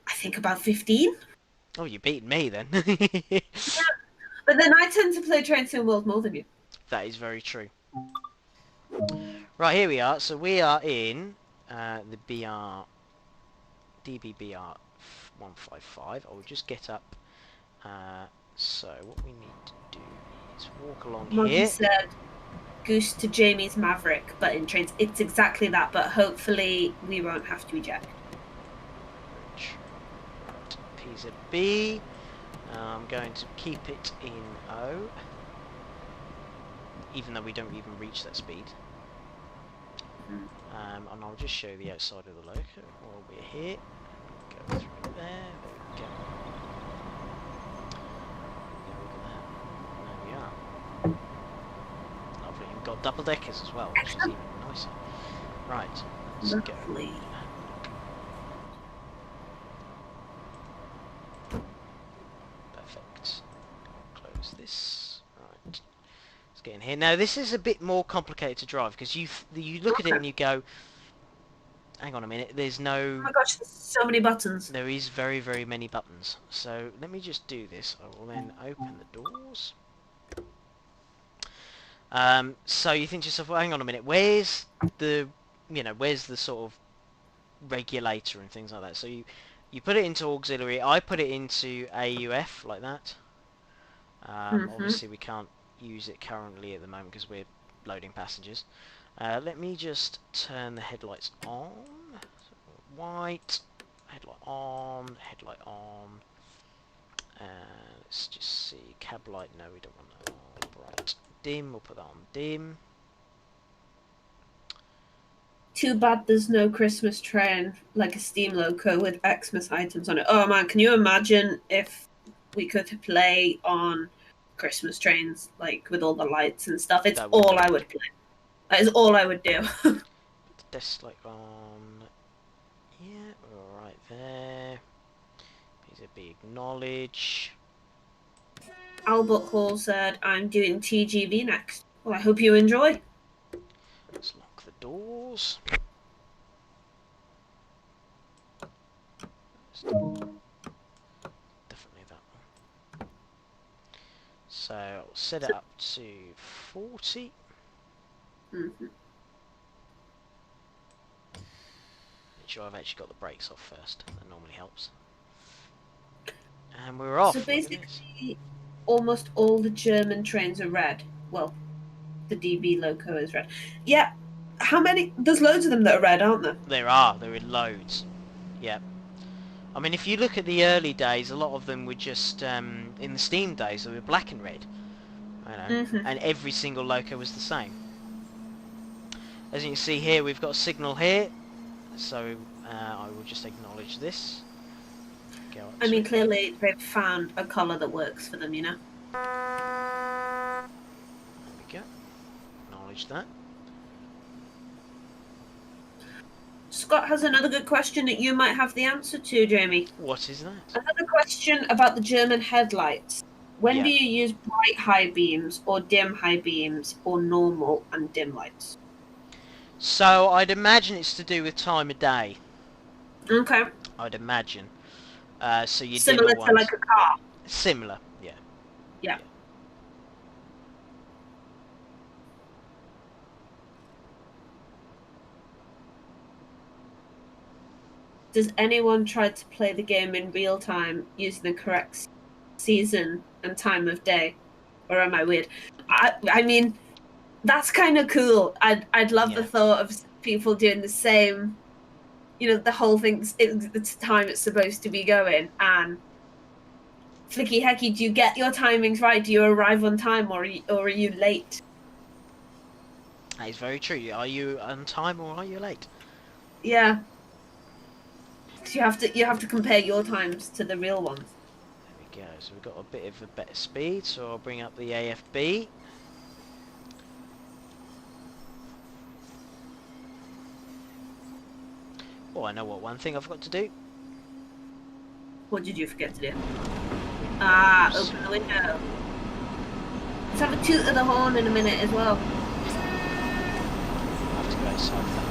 I think about 15. Oh, you're beating me then. But then I tend to play Train Sim World more than you. That is very true. Right, here we are. So we are in the DBBR 155. I will just get up. So what we need to do is walk along Moggy here. said Goose to Jamie's Maverick, but in trains. It's exactly that, but hopefully we won't have to eject. P's a B. I'm going to keep it in O. Even though we don't even reach that speed. And I'll just show the outside of the loco while we're here. Go through there. There we go. There we are. Lovely. We've got double deckers as well, which is even nicer. Right. Let's Lovely. go. Perfect. Close this. Right. Let's get in here. Now this is a bit more complicated to drive because you look at it and you go, hang on a minute, there's Oh no... my gosh, there's so many buttons. There is very, very many buttons. So let me just do this. I will then open the doors. So you think to yourself, well, hang on a minute, where's the, where's the sort of regulator and things like that? So you put it into auxiliary. I put it into AUF like that. Obviously we can't use it currently at the moment because we're loading passengers. Let me just turn the headlights on. So white, headlight on, headlight on. Let's just see, cab light, no we don't want that on. Bright, dim, we'll put that on dim. Too bad there's no Christmas train like a steam loco with Xmas items on it. Oh man, can you imagine if we could play on Christmas trains, like with all the lights and stuff? It's all I would play. That is all I would do. Put the desk light on. Yeah, we're right there. Please be acknowledge. Albert Hall said, I'm doing TGV next. Well, I hope you enjoy. Let's lock the doors. Definitely that one. So I'll set it up to 40. Make sure I've actually got the brakes off first. That normally helps. And we're off. So basically, almost all the German trains are red. Well, the DB loco is red. Yeah. How many? There's loads of them that are red, aren't there? There are. There are loads. Yeah. I mean, if you look at the early days, a lot of them were just, in the steam days, they were black and red. And every single loco was the same. As you can see here, we've got a signal here. So, I will just acknowledge this. I mean, clearly they've found a colour that works for them, you know? There we go. Acknowledge that. Scott has another good question that you might have the answer to, Jamie. What is that? Another question about the German headlights. When do you use bright high beams or dim high beams or normal and dim lights? So I'd imagine it's to do with time of day. Okay. I'd imagine. So you similar to like a car. Similar, yeah. Yeah. Does anyone try to play the game in real time using the correct season and time of day? Or am I weird? I mean, that's kind of cool. I'd love the thought of people doing the same, the whole thing, it's the time it's supposed to be going. And flicky hecky, do you get your timings right? Do you arrive on time or are you late? That is very true. Are you on time or are you late? Yeah. You have to compare your times to the real ones. There we go. So we've got a bit of a better speed. So I'll bring up the AFB. Oh, I know what one thing I've got to do. What did you forget to do? Open the window. Let's have a toot of the horn in a minute as well. outside of that.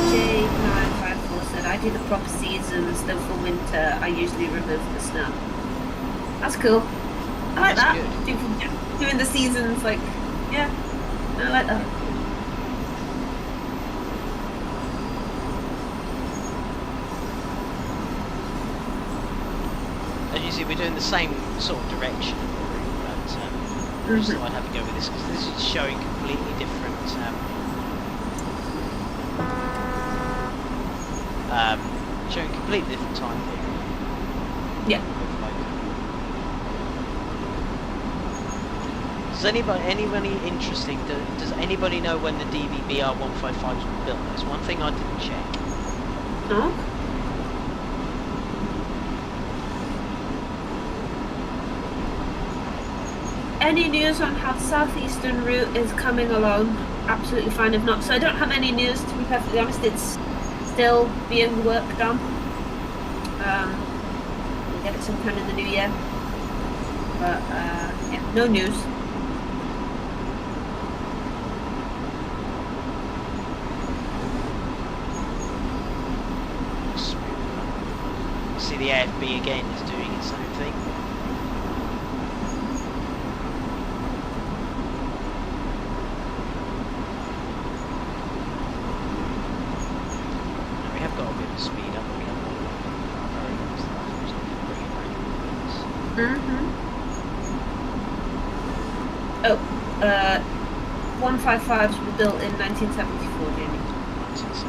J954 said, I do the proper seasons, though for winter I usually remove the snow. That's cool. I like That's that. good. Doing the seasons, like, yeah, I like that. As you see, we're doing the same sort of direction, but I just thought I'd have a go with this because this is showing completely different. Showing completely different time period. Yeah. Does anybody interesting? Does anybody know when the DVBR 155s were built? That's one thing I didn't check. No? Any news on how the southeastern route is coming along? Absolutely fine if not. So I don't have any news, to be perfectly honest. It's still being worked on. We'll get it sometime in the new year. But yeah, no news. See, the AFB again is doing its own thing. And we have got a bit of speed up. We have got very good stuff. Just need to bring it back. Oh, 155s were built in 1974, Jamie. 1974.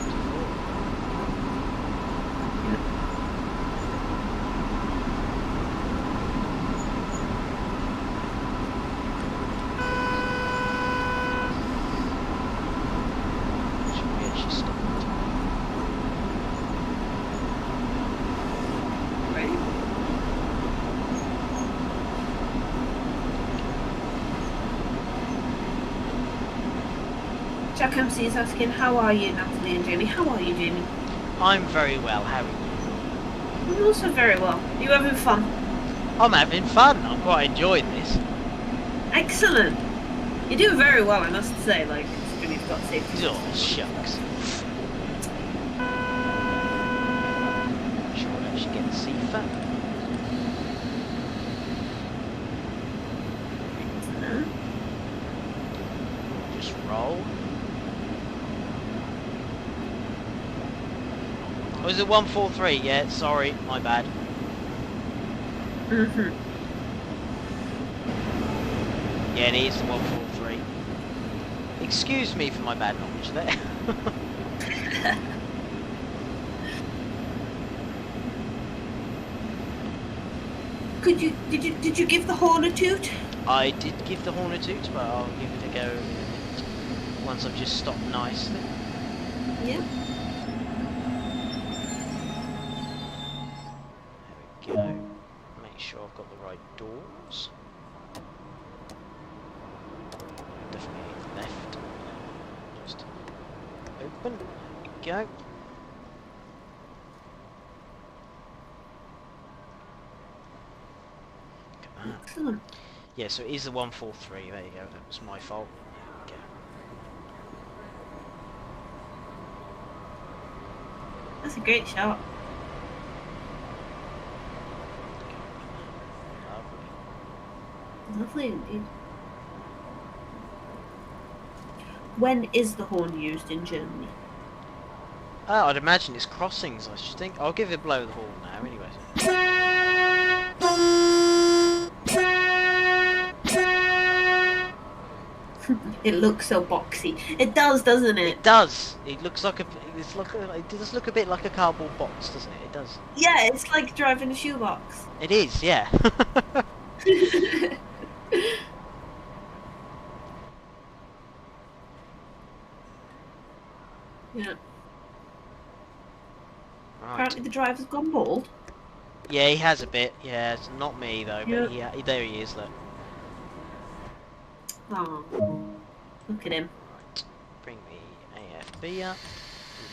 Should we actually stop it? Right. Jack MC is asking, how are you, Natalie and Jamie? How are you, Jamie? I'm very well. How are you? I'm also very well. Are you having fun? I'm having fun. I'm quite enjoying this. Excellent. You're doing very well, I must say, like, considering you've got safety. Oh, shucks. Sure, we'll actually get the CFA. Just roll. Oh, is it 143? Yeah, sorry, my bad. Yeah, it is the 143. Excuse me for my bad knowledge there. Did you give the horn a toot? I did give the horn a toot, but I'll give it a go once I've just stopped nicely. Yeah. There we go. Make sure I've got the right doors. Definitely left. Just open. There we go. Excellent. Yeah, so it is the 143. There you go. That was my fault. There we go. That's a great shot. Lovely. Lovely indeed. When is the horn used in Germany? I'd imagine it's crossings, I should think. I'll give it a blow of the horn now, anyway. It looks so boxy. It does, doesn't it? It does. It looks like a. It does look a bit like a cardboard box, doesn't it? It does. Yeah, it's like driving a shoebox. It is, yeah. Yeah. Right. Apparently the driver's gone bald. Yeah, he has a bit. Yeah, it's not me though. But Yeah. there he is. Look. Oh, look at him. Right. Bring the AFB up.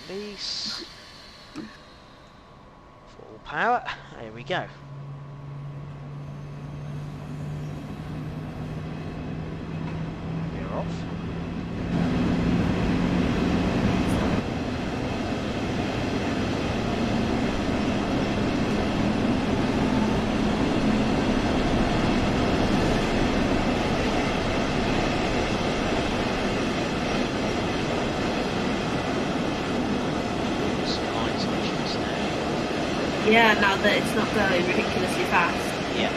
Release. Full power. There we go. off. Some line sections there. Yeah, now that it's not going ridiculously fast. Yeah.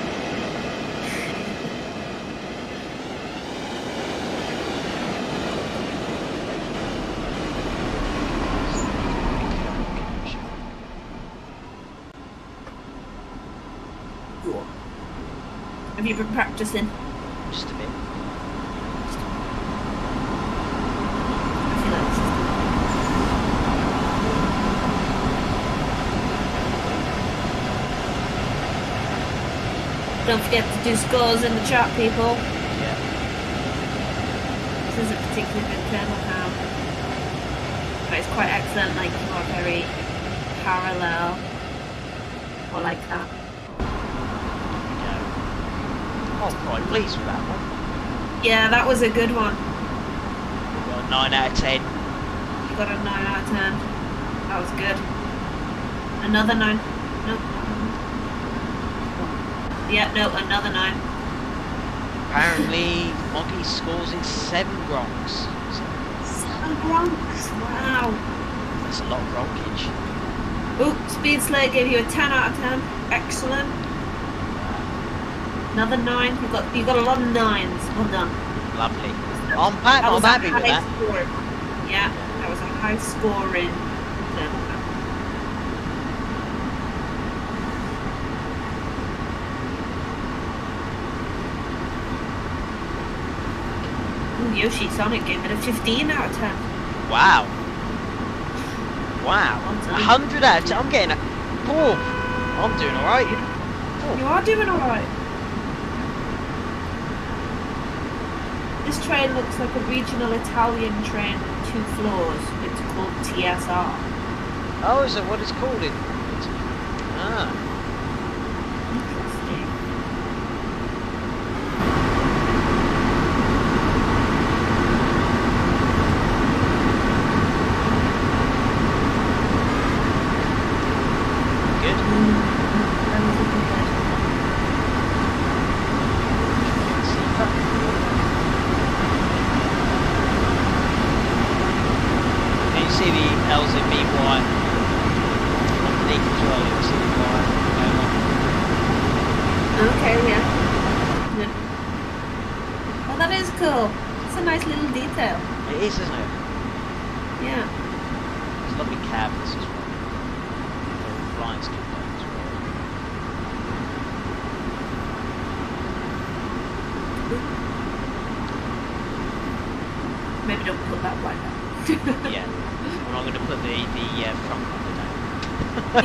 Have you been practicing? Just a bit. I feel like this is Don't forget to do scores in the chat, people. Yeah. This isn't particularly good kernel now. But it's quite excellent, like you are very parallel. Or like that. Yeah. I'm quite pleased with that one. Yeah, that was a good one. We got a 9 out of 10. You got a 9 out of 10. That was good. Another 9. Nope. Yeah, no, another 9. Apparently, Moggy scores in 7 gronks. 7 gronks? Wow. That's a lot of gronkage. Oh, Speed Slayer gave you a 10 out of 10. Excellent. Another 9. You got a lot of 9s. Well done. Lovely. I'm happy with that. Score. Yeah, that was a high scoring. Ooh, Yoshi Sonic gave it a 15 out of 10. Wow. Wow. 100 out of 10. I'm getting a... Oh, I'm doing alright. You are doing alright. This train looks like a regional Italian train with 2 floors. It's called TSR. Oh, is that what it's called? Ah. Interesting. Good. That was looking good. Can you see the LZB wire underneath as well? You can see the wire going on. Okay, yeah. Good. Well, that is cool. It's a nice little detail. It is, isn't it? Yeah. It's lovely cabins as well. The blinds can go as well. Maybe don't put that right now. Yeah. We're not going to put the front cover down.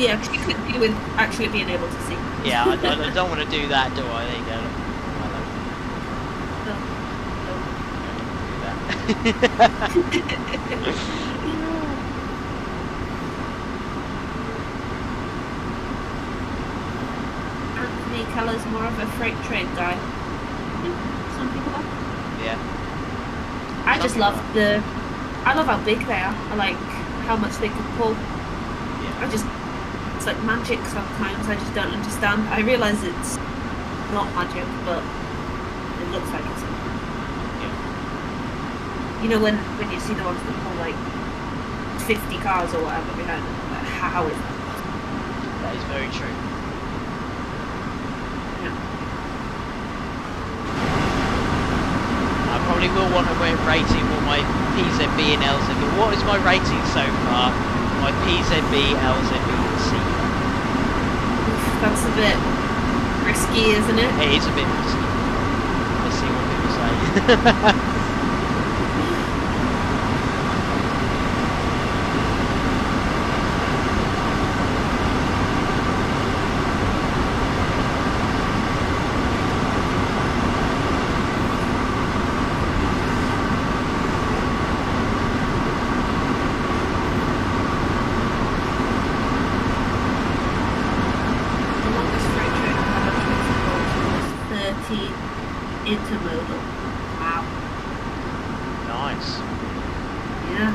Yeah, because you could do with actually being able to see. Yeah, I don't want to do that, do I? There you go. Do that. Anthony Keller's more of a freight train guy. Some people are. Yeah. I just love I love how big they are. I like how much they can pull. Yeah. It's like magic sometimes. I just don't understand. I realise it's not magic, but it looks like it sometimes. Yeah. You know when you see the ones that pull like 50 cars or whatever behind them, like, how is that? That is very true. I probably will want a rating for my PZB and LZB. What is my rating so far? My PZB, LZB and C. That's a bit risky, isn't it? It is a bit risky. Let's see what people say. Intermodal. Wow. nice. Yeah.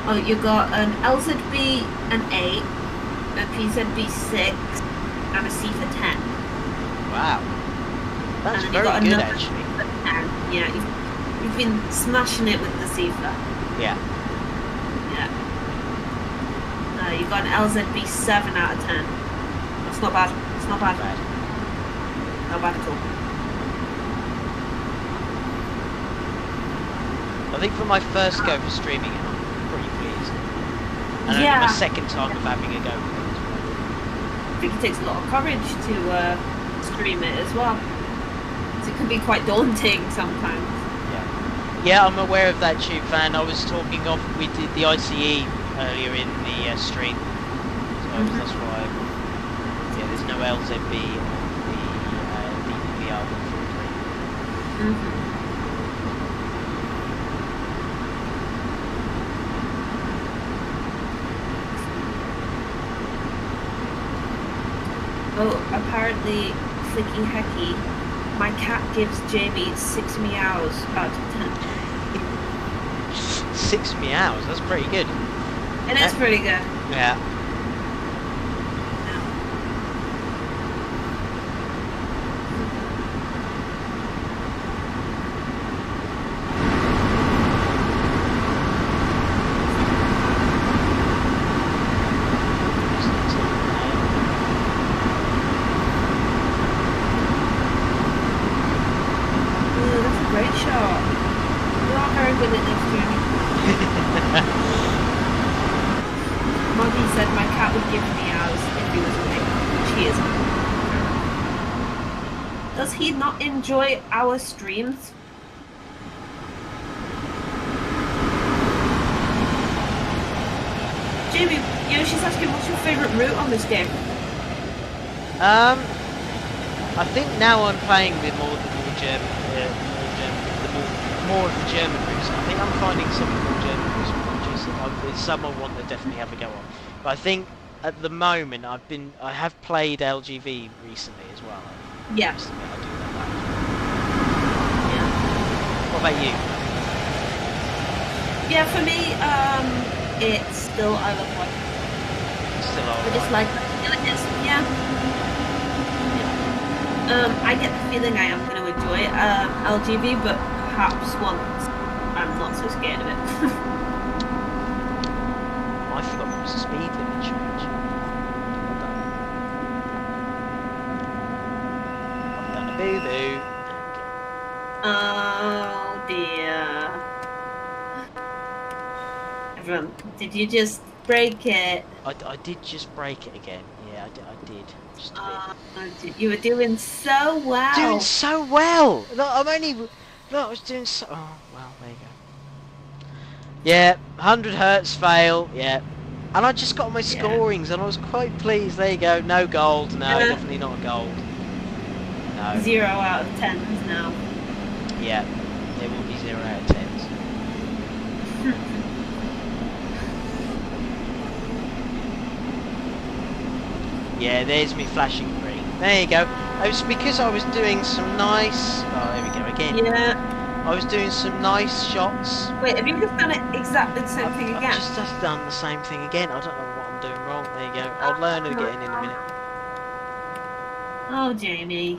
Oh, you got an LZB an 8, a PZB 6, and a CIFA 10. Wow. That's And then you very got good, another actually. CIFA 10. Yeah, you've been smashing it with the CIFA. Yeah. Yeah. You got an LZB 7 out of 10. That's not bad. It's not bad. Not bad at all. I think for my first go for streaming it, I'm pretty pleased. And only my second time of having a go with it. I think it takes a lot of courage to stream it as well. So it can be quite daunting sometimes. Yeah, I'm aware of that, Tube Fan. I was talking off, we did the ICE earlier in the stream. So that's why, yeah, there's no LZB on the VR 143. Oh, apparently, Flicky Hecky, my cat gives Jamie 6 meows out of 10. 6 meows, that's pretty good. It is pretty good. Yeah. Does he not enjoy our streams? Jamie, Yoshi's asking what's your favourite route on this game? I think now I'm playing with more of the German routes. I think I'm finding some of the more German routes with some I want to definitely have a go on. But I think at the moment I have played LGV recently as well. Yeah. I do that. Yeah. What about you? Yeah, for me, it's still I Love Life. Still I just like the feeling it's, yeah. I get the feeling I am going to enjoy LGV, but perhaps once I'm not so scared of it. I forgot what was the speed limit change. I've done a boo-boo. Oh dear. Everyone, did you just break it? I did just break it again. Yeah, I did. Just a bit. You were doing so well. Doing so well! Look, I was doing so... Oh, well, there you go. Yeah, 100 hertz fail, yeah. And I just got my scorings and I was quite pleased. There you go, no gold. No, definitely not a gold. No. 0 out of 10s now. Yeah, there will be 0 out of 10s. Yeah, there's me flashing green. There you go. It was because I was doing some nice... Oh, there we go again. Yeah. I was doing some nice shots. Wait, have you just done it exactly the same thing again? I've just done the same thing again. I don't know what I'm doing wrong. There you go. I'll learn again in a minute. Oh, Jamie.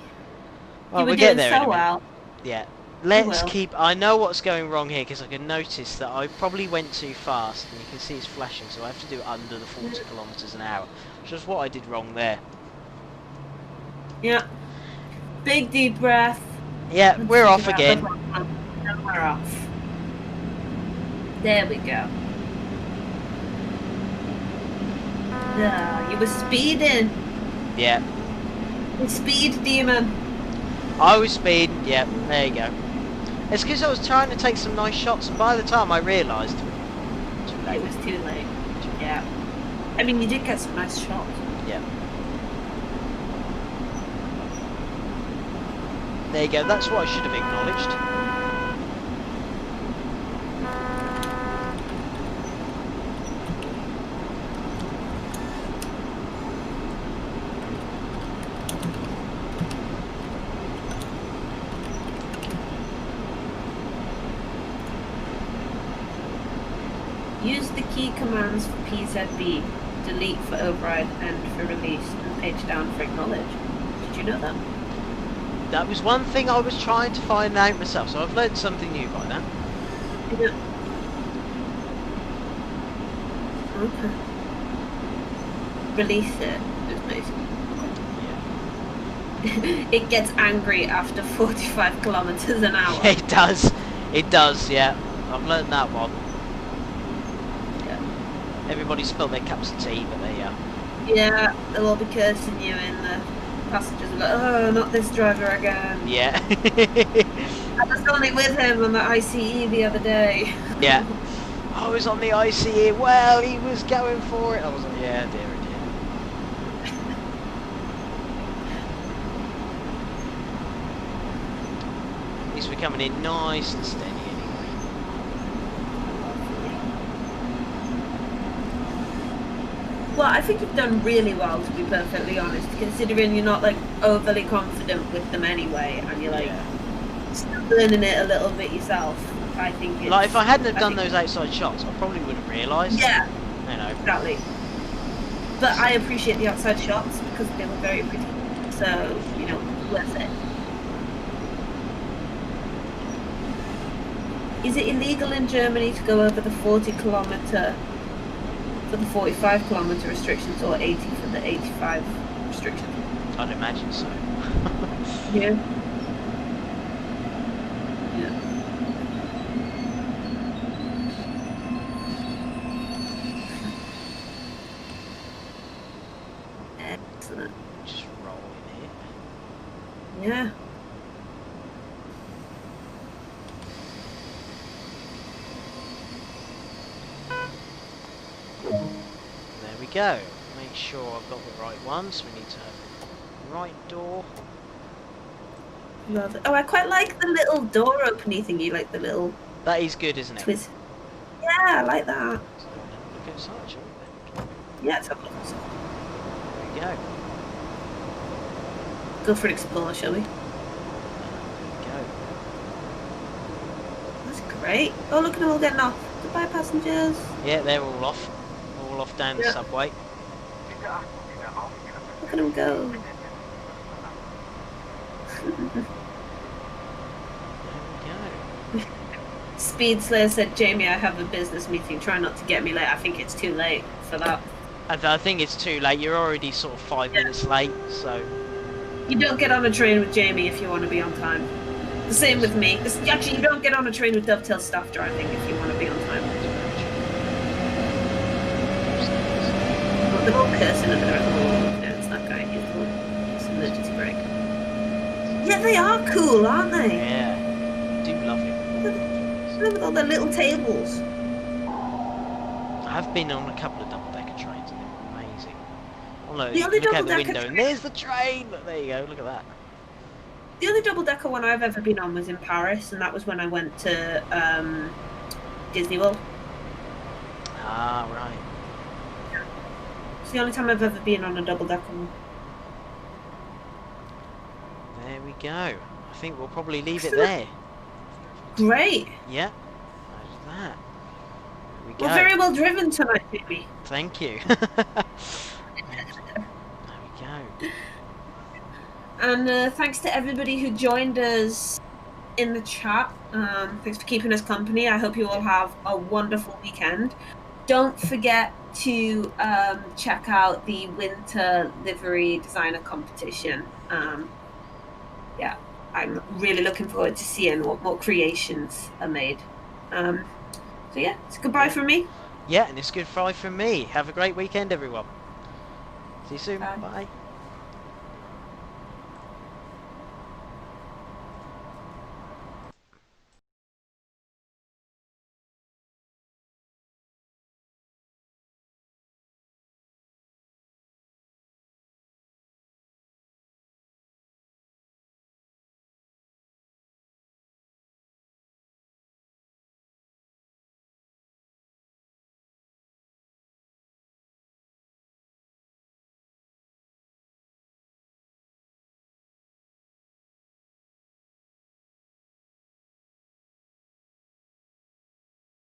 Well, you were we'll doing get there so well. Yeah. Let's keep... I know what's going wrong here because I can notice that I probably went too fast and you can see it's flashing, so I have to do under the 40 kilometers an hour, which is what I did wrong there. Yeah. Big deep breath. Yeah, we're off again. And we're off. There we go. You were speeding. Yeah. The speed demon. I was speeding. Yeah, there you go. It's because I was trying to take some nice shots, and by the time I realised, it was too late. Yeah. I mean, you did get some nice shots. Yeah. There you go. That's what I should have acknowledged. Use the key commands for PZB. Delete for override, end for release, and page down for acknowledge. Did you know that? That was one thing I was trying to find out myself, so I've learned something new by that. Yeah. Okay. Release it, is basically. Yeah. It gets angry after 45 kilometers an hour. It does. It does, yeah. I've learned that one. Yeah. Everybody spilled their cups of tea, but they Yeah, they'll all be cursing you and the passengers will go, oh, not this driver again. yeah. I was only with him on the ICE the other day. Yeah. I was on the ICE, well, he was going for it. I was like, yeah, dear, oh dear. At least we're coming in nice and steady anyway. Well, I think you've done really well, to be perfectly honest, considering you're not like overly confident with them anyway, and you're like still learning it a little bit yourself. I think it's, Like, if I hadn't have done those outside shots, I probably would have realised. Yeah, You know. exactly. But I appreciate the outside shots because they were very pretty. So, you know, worth it. Is it illegal in Germany to go over the 40-kilometre for the 45-kilometre restrictions or 80 for the 85 restrictions? I'd imagine so. Yeah. Yeah. Excellent. Just rolling it. Yeah. There we go. Make sure I've got the right one, so we need to have the right door. Love it. Oh, I quite like the little door opening thingy, like the little That is good, isn't it? twist. Yeah, I like that. So look outside, shall we? Yeah, it's a look. There we go. Go for an explore, shall we? There we go. That's great. Oh, look at them all getting off. Goodbye, passengers. Yeah, they're all off. All off down the Yeah. subway. Look at them go. There we go. Speed Slayer said, Jamie, I have a business meeting. Try not to get me late. I think it's too late for that. I think it's too late. You're already sort of 5 minutes late, so... You don't get on a train with Jamie if you want to be on time. The same with me. Actually, you don't get on a train with Dovetail staff driving if you want to be on time. Well, they're all cursing at the rest of the world. No, it's that guy. He's the one. It's an emergency brake. Yeah, they are cool, aren't they? Yeah. I do love it. Look at all their little tables. I've been on a couple of double-decker trains and they're amazing. Oh no, The only look out the double-decker window and there's the train! Look, there you go, look at that. The only double-decker one I've ever been on was in Paris, and that was when I went to Disney World. Ah, right. It's the only time I've ever been on a double-decker one. There we go. I think we'll probably leave it there. Great. Yeah. There's that. There we go. Well, very well driven tonight, baby. Thank you. There we go. And thanks to everybody who joined us in the chat. Thanks for keeping us company. I hope you all have a wonderful weekend. Don't forget to check out the winter livery designer competition. Yeah, I'm really looking forward to seeing what more creations are made. So yeah, it's goodbye from me. Yeah, and it's good Friday from me. Have a great weekend, everyone. See you soon. Bye. Bye.